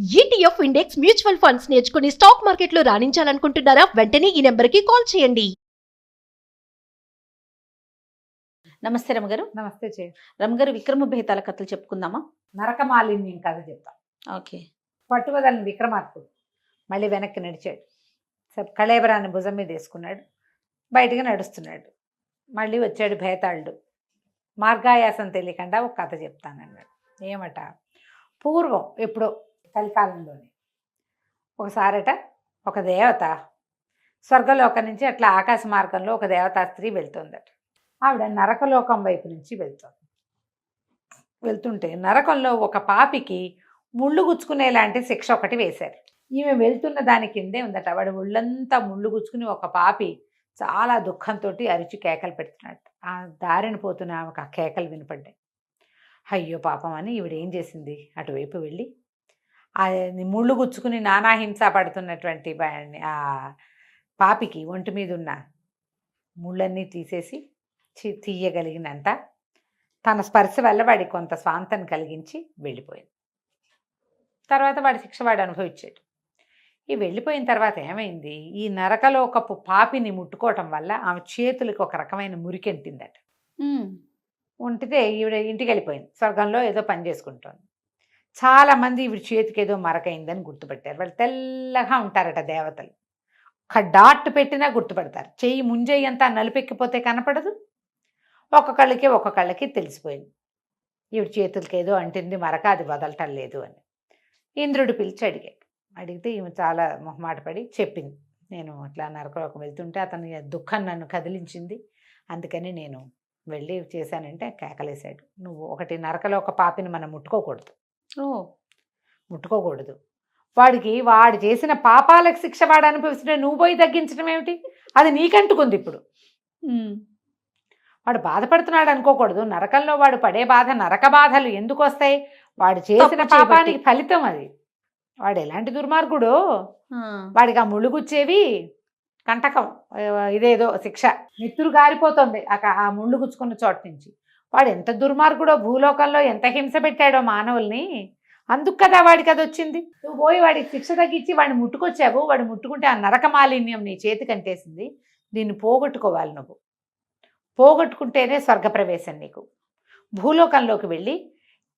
ETF index mutual funds నేర్చుకుని stock మార్కెట్లో రాణించాలనుకుంటున్నారా? వెంటనే ఈ నెంబర్కి కాల్ చేయండి. నమస్తే రమగారు. నమస్తే చే రమగారు, విక్రమ బేతాళ కథలు చెప్పుకుందామా? నరకమాలిన్యం కథ చెప్తాం. ఓకే. పట్టువదలని విక్రమార్కుడు మళ్ళీ వెనక్కి నడిచాడు. కళేబరాన్ని భుజం మీద వేసుకున్నాడు, బయటికి నడుస్తున్నాడు. మళ్ళీ వచ్చాడు భేతాళుడు. మార్గాయాసం తెలియకుండా ఒక కథ చెప్తానన్నాడు. ఏమట, పూర్వం ఎప్పుడో కలికాలంలోనే ఒకసారట ఒక దేవత స్వర్గలోకం నుంచి అట్లా ఆకాశ మార్గంలో ఒక దేవతా స్త్రీ వెళ్తుందట. ఆవిడ నరకలోకం వైపు నుంచి వెళ్తుంటే నరకంలో ఒక పాపికి ముళ్ళు గుచ్చుకునేలాంటి శిక్ష ఒకటి వేశారు. ఈమె వెళ్తున్న దాని కిందే ఉందట. వాడు ముళ్ళంతా ముళ్ళు గుచ్చుకుని ఒక పాపి చాలా దుఃఖంతో అరిచి కేకలు పెడుతున్నాడు. ఆ దారిని పోతున్న ఆమెకు ఆ కేకలు వినపడ్డాయి. అయ్యో పాపం అని ఈవిడ ఏం చేసింది, అటువైపు వెళ్ళి ఆ ముళ్ళు గుచ్చుకుని నానా హింస పడుతున్నటువంటి ఆ పాపికి ఒంటి మీద ఉన్న ముళ్ళన్నీ తీసేసి తీయగలిగినంత తన స్పర్శ వల్ల వాడికి కొంత స్వాంతం కలిగించి వెళ్ళిపోయింది. తర్వాత వాడి శిక్ష వాడు అనుభవించాడు. ఈ వెళ్ళిపోయిన తర్వాత ఏమైంది, ఈ నరకలోకపు పాపిని ముట్టుకోవటం వల్ల ఆమె చేతులకు ఒక రకమైన మురికెంటిందట. ఉంటితే ఈవిడ ఇంటికి వెళ్ళిపోయింది. స్వర్గంలో ఏదో పని చేసుకుంటోంది. చాలామంది ఈవిడ చేతికి ఏదో మరకైందని గుర్తుపెట్టారు. వాళ్ళు తెల్లగా ఉంటారట దేవతలు. ఒక డాట్ పెట్టినా గుర్తుపడతారు. చెయ్యి ముంజెయ్యి అంతా నలుపెక్కిపోతే కనపడదు. ఒక్కొక్కళ్ళకి తెలిసిపోయింది ఈవిడ చేతులకి ఏదో అంటింది మరక, అది వదలటం లేదు అని. ఇంద్రుడు పిలిచి అడిగితే ఈమె చాలా మొహమాట పడి చెప్పింది, నేను అట్లా నరకలోకం వెళ్తుంటే అతని దుఃఖం నన్ను కదిలించింది, అందుకని నేను వెళ్ళి చేశానంటే కేకలేశాడు. నువ్వు ఒకటి, నరకలోక పాపిని మనం ముట్టుకోకూడదు. వాడు చేసిన పాపాలకు శిక్ష వాడు అనుభవిస్తుంటే నువ్వు పోయి తగ్గించడం ఏమిటి, అది నీకంటుకుంది. ఇప్పుడు వాడు బాధపడుతున్నాడు అనుకోకూడదు. నరకంలో వాడు పడే బాధ, నరక బాధలు ఎందుకు వస్తాయి, వాడు చేసిన పాపానికి ఫలితం అది. వాడు ఎలాంటి దుర్మార్గుడో, వాడికి ఆ ముళ్ళుగుచ్చేవి కంటకం, ఇదేదో శిక్ష, నెత్తురు గారిపోతుంది ఆ ముళ్ళు గుచ్చుకున్న చోట నుంచి. వాడు ఎంత దుర్మార్గుడో, భూలోకంలో ఎంత హింస పెట్టాడో మానవుల్ని, అందుకు కదా వాడికి అది వచ్చింది. నువ్వు పోయి వాడికి శిక్ష తగ్గించి వాడిని ముట్టుకొచ్చావు. వాడు ముట్టుకుంటే ఆ నరక మాలిన్యం నీ చేతికి అంటేసింది. దీన్ని పోగొట్టుకోవాలి. నువ్వు పోగొట్టుకుంటేనే స్వర్గప్రవేశం నీకు. భూలోకంలోకి వెళ్ళి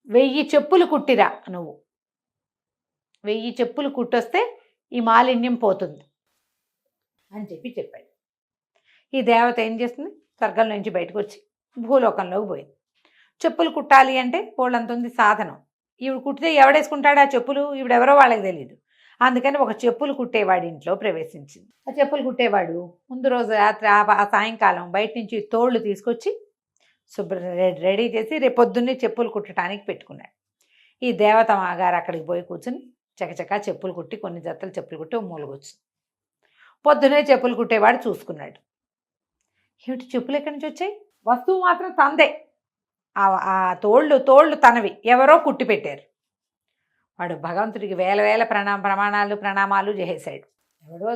1000 చెప్పులు కుట్టిరా. నువ్వు 1000 చెప్పులు కుట్టొస్తే ఈ మాలిన్యం పోతుంది అని చెప్పాడు. ఈ దేవత ఏం చేస్తుంది, స్వర్గం నుంచి బయటకు వచ్చి భూలోకంలోకి పోయింది. చెప్పులు కుట్టాలి అంటే పోళ్ళంత ఉంది సాధనం. ఈవిడ కుట్టితే ఎవడేసుకుంటాడు ఆ చెప్పులు, ఈవిడెవరో వాళ్ళకి తెలియదు. అందుకని ఒక చెప్పులు కుట్టేవాడి ఇంట్లో ప్రవేశించింది. ఆ చెప్పులు కుట్టేవాడు ముందు రోజు రాత్రి ఆ సాయంకాలం బయట నుంచి తోళ్ళు తీసుకొచ్చి రెడీ చేసి రేపు పొద్దున్నే చెప్పులు కుట్టడానికి పెట్టుకున్నాడు. ఈ దేవత మాగారు అక్కడికి పోయి కూర్చుని చకచకా చెప్పులు కుట్టి, కొన్ని జతలు చెప్పులు కుట్టి మూలగొచ్చు. పొద్దునే చెప్పులు కుట్టేవాడు చూసుకున్నాడు. ఏమిటి చెప్పులు ఎక్కడి నుంచి వచ్చాయి, వస్తువు మాత్రం తందే, ఆ తోళ్ళు తనవి, ఎవరో కుట్టి పెట్టారు. వాడు భగవంతుడికి వేల ప్రణామాలు చేసేశాడు. ఎవడో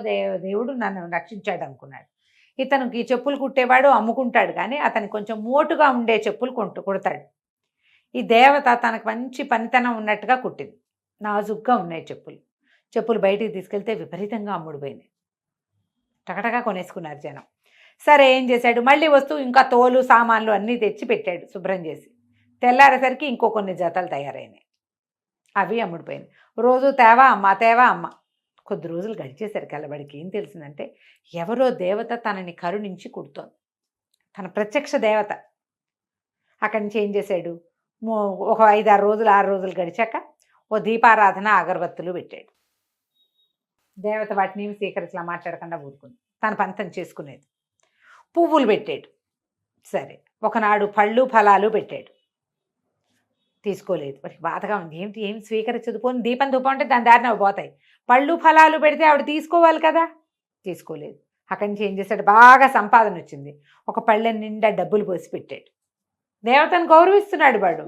దేవుడు నన్ను రక్షించాడు అనుకున్నాడు. ఇతనికి చెప్పులు కుట్టేవాడు అమ్ముకుంటాడు, కానీ అతనికి కొంచెం మోటుగా ఉండే చెప్పులు కుడతాడు. ఈ దేవత తనకు మంచి పనితనం ఉన్నట్టుగా కుట్టింది. నాజుగ్గా ఉన్నాయి చెప్పులు బయటికి తీసుకెళ్తే విపరీతంగా అమ్ముడుపోయినాయి. టకటగా కొనేసుకున్నారు జనం. సరే ఏం చేశాడు, మళ్ళీ వస్తువు ఇంకా తోలు సామాన్లు అన్నీ తెచ్చి పెట్టాడు శుభ్రం చేసి. తెల్లారేసరికి ఇంకో కొన్ని జతలు తయారైనాయి. అవి అమ్ముడిపోయినాయి. రోజు తేవా అమ్మ. కొద్ది రోజులు గడిచేసరికి అలబడికి ఏం తెలిసిందంటే, ఎవరో దేవత తనని కరుణించి కుడుతోంది. తన ప్రత్యక్ష దేవత. అక్కడి నుంచి ఏం చేశాడు, ఒక 5-6 రోజులు 6 రోజులు గడిచాక ఓ దీపారాధన అగరబత్తులు పెట్టాడు. దేవత వాటిని ఏమి స్వీకరించలా, మాట్లాడకుండా ఊరుకుంది. తన పంతం చేసుకునేది. పువ్వులు పెట్టాడు. సరే, ఒకనాడు పళ్ళు ఫలాలు పెట్టాడు. తీసుకోలేదు. వాడికి బాధగా ఉంది. ఏం స్వీకరించదు. పోనీ దీపం ధూపం అంటే దాని దారిన పోతాయి. పళ్ళు ఫలాలు పెడితే ఆవిడ తీసుకోవాలి కదా, తీసుకోలేదు. అక్కడి నుంచి ఏం చేశాడు, బాగా సంపాదన వచ్చింది. ఒక పళ్ళె నిండా డబ్బులు పోసి పెట్టాడు. దేవతను గౌరవిస్తున్నాడు వాడు.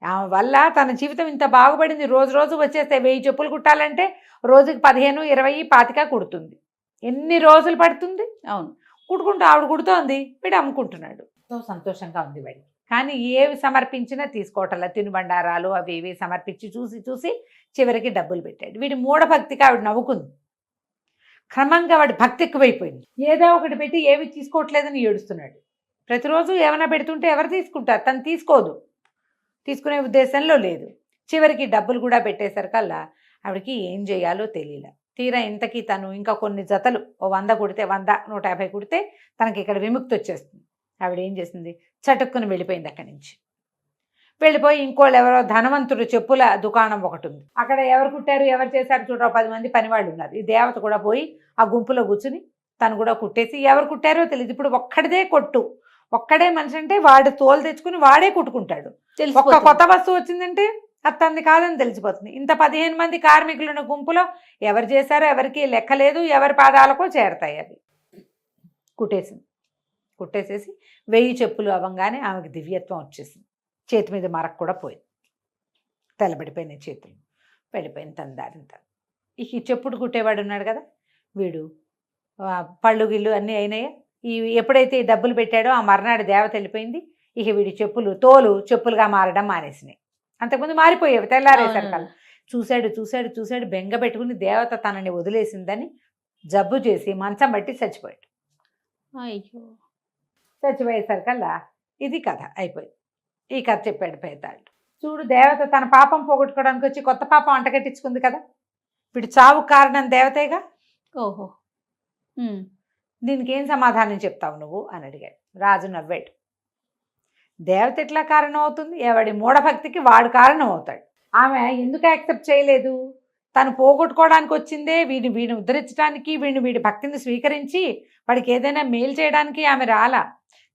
ఆమె వల్ల తన జీవితం ఇంత బాగుపడింది. రోజు వచ్చేస్తే 1000 చెప్పులు కుట్టాలంటే రోజుకి 15, 20, 25 కుడుతుంది. ఎన్ని రోజులు పడుతుంది. అవును, కుట్టుకుంటూ ఆవిడ కుడుతోంది, వీడు అమ్ముకుంటున్నాడు. ఎంతో సంతోషంగా ఉంది వాడికి. కానీ ఏవి సమర్పించినా తీసుకోవటంలా, తినుబండారాలు అవి ఇవి సమర్పించి చూసి చూసి చివరికి డబ్బులు పెట్టాడు. వీడి మూఢభక్తికి ఆవిడ నవ్వుకుంది. క్రమంగా వాడి భక్తి ఎక్కువైపోయింది. ఏదో ఒకటి పెట్టి ఏవి తీసుకోవట్లేదని ఏడుస్తున్నాడు. ప్రతిరోజు ఏమైనా పెడుతుంటే ఎవరు తీసుకుంటారు? తను తీసుకోదు, తీసుకునే ఉద్దేశంలో లేదు. చివరికి డబ్బులు కూడా పెట్టేసరికల్లా ఆవిడకి ఏం చేయాలో తెలియలే. తీరా ఇంతకీ తను ఇంకా కొన్ని జతలు 100 కుడితే 100, 150 కుడితే తనకి ఇక్కడ విముక్తి వచ్చేస్తుంది. ఆవిడ ఏం చేసింది, చటుక్కుని వెళ్ళిపోయింది అక్కడి నుంచి. వెళ్ళిపోయి ఇంకోళ్ళు ఎవరో ధనవంతుడు చెప్పుల దుకాణం ఒకటి ఉంది, అక్కడ ఎవరు కుట్టారు ఎవరు చేశారు చూడ 10 మంది పనివాళ్ళు ఉన్నారు. ఈ దేవత కూడా పోయి ఆ గుంపులో కూర్చుని తను కూడా కుట్టేసి ఎవరు కుట్టారో తెలియదు. ఇప్పుడు ఒక్కడిదే కొట్టు, ఒక్కడే మనిషి అంటే వాడు తోలు తెచ్చుకుని వాడే కుట్టుకుంటాడు. ఒక్క కొత్త వస్తువు వచ్చిందంటే అది తనది కాదని తెలిసిపోతుంది. ఇంత 15 మంది కార్మికులున్న గుంపులో ఎవరు చేశారో ఎవరికి లెక్క లేదు, ఎవరి పాదాలకో చేరతాయి అవి. కుట్టేసేసి 1000 చెప్పులు అవ్వగానే ఆమెకు దివ్యత్వం వచ్చేసింది. చేతి మీద మరక కూడా పోయింది, తెల్లబడిపోయినాయి చేతులు, వెళ్ళిపోయింది తన దారింత. ఈ చెప్పుడు కుట్టేవాడు ఉన్నాడు కదా, వీడు పళ్ళు గిళ్ళు అన్నీ అయినాయా. ఎప్పుడైతే ఈ డబ్బులు పెట్టాడో ఆ మర్నాడు దేవత వెళ్ళిపోయింది. ఇక వీడి తోలు చెప్పులుగా మారడం మానేసినాయి. అంతకుముందు మారిపోయేవి తెల్లారేసరికల్లా. చూశాడు బెంగ పెట్టుకుని దేవత తనని వదిలేసిందని జబ్బు చేసి మంచం బట్టి చచ్చిపోయాడు. అయ్యో, చచ్చిపోయేసరికల్లా ఇది కథ అయిపోయింది. ఈ కథ చెప్పాడు భేతాళుడు. చూడు, దేవత తన పాపం పోగొట్టుకోవడానికి వచ్చి కొత్త పాపం అంటగట్టించుకుంది కదా. వీడు చావు కారణం దేవతేగా. ఓహో, దీనికి ఏం సమాధానం చెప్తావు నువ్వు అని అడిగాడు. రాజు నవ్వాడు. దేవత ఎట్లా కారణం అవుతుంది? ఎవడి మూఢభక్తికి వాడు కారణం అవుతాడు. ఆమె ఎందుకు యాక్సెప్ట్ చేయలేదు? తను పోగొట్టుకోవడానికి వచ్చిందే వీడిని ఉద్ధరించడానికి, వీడి భక్తిని స్వీకరించి వాడికి ఏదైనా మేలు చేయడానికి ఆమె రాలా.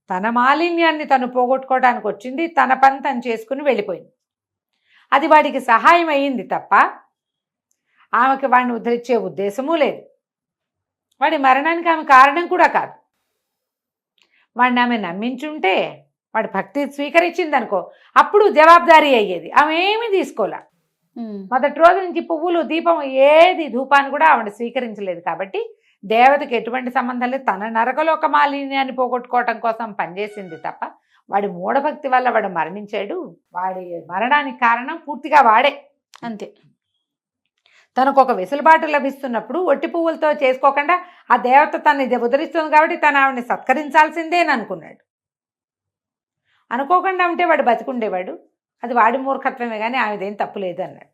తన మాలిన్యాన్ని తను పోగొట్టుకోవడానికి వచ్చింది. తన పని తను చేసుకుని వెళ్ళిపోయింది. అది వాడికి సహాయం అయ్యింది తప్ప ఆమెకి వాడిని ఉద్ధరించే ఉద్దేశమూ లేదు. వాడి మరణానికి ఆమె కారణం కూడా కాదు. వాడిని ఆమె నమ్మించుంటే, వాడి భక్తి స్వీకరించింది అనుకో, అప్పుడు జవాబుదారీ అయ్యేది. ఆమె ఏమీ తీసుకోలే. మొదటి రోజు నుంచి పువ్వులు, దీపం, ఏది ధూపాన్ని కూడా ఆవిడ స్వీకరించలేదు. కాబట్టి దేవతకి ఎటువంటి సంబంధం లేదు. తన నరకలోక మాలిన్యాన్ని పోగొట్టుకోవటం కోసం పనిచేసింది తప్ప వాడి మూఢభక్తి వల్ల వాడు మరణించాడు. వాడి మరణానికి కారణం పూర్తిగా వాడే, అంతే. తనకు ఒక వెసులుబాటు లభిస్తున్నప్పుడు ఒట్టి పువ్వులతో చేసుకోకుండా ఆ దేవత తనని ఉద్ధరిస్తుంది కాబట్టి తను ఆవిడని సత్కరించాల్సిందే అని అనుకున్నాడు. అనుకోకుండా ఉంటే వాడు బతికుండేవాడు. అది వాడి మూర్ఖత్వమే కానీ ఆమెదేం తప్పు లేదు అన్నాడు.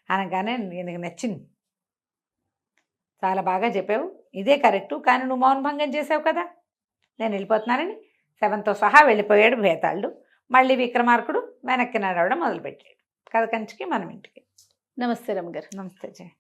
అనగానే నీకు నచ్చింది, చాలా బాగా చెప్పావు, ఇదే కరెక్టు, కానీ నువ్వు మౌనభంగం చేసావు కదా, నేను వెళ్ళిపోతున్నానని శవంతో సహా వెళ్ళిపోయాడు భేతాళుడు. మళ్ళీ విక్రమార్కుడు వెనక్కి నడవడం మొదలుపెట్టాడు. కథ కంచికి మనం ఇంటికి. నమస్తే రమ్మగారు. నమస్తే జయ.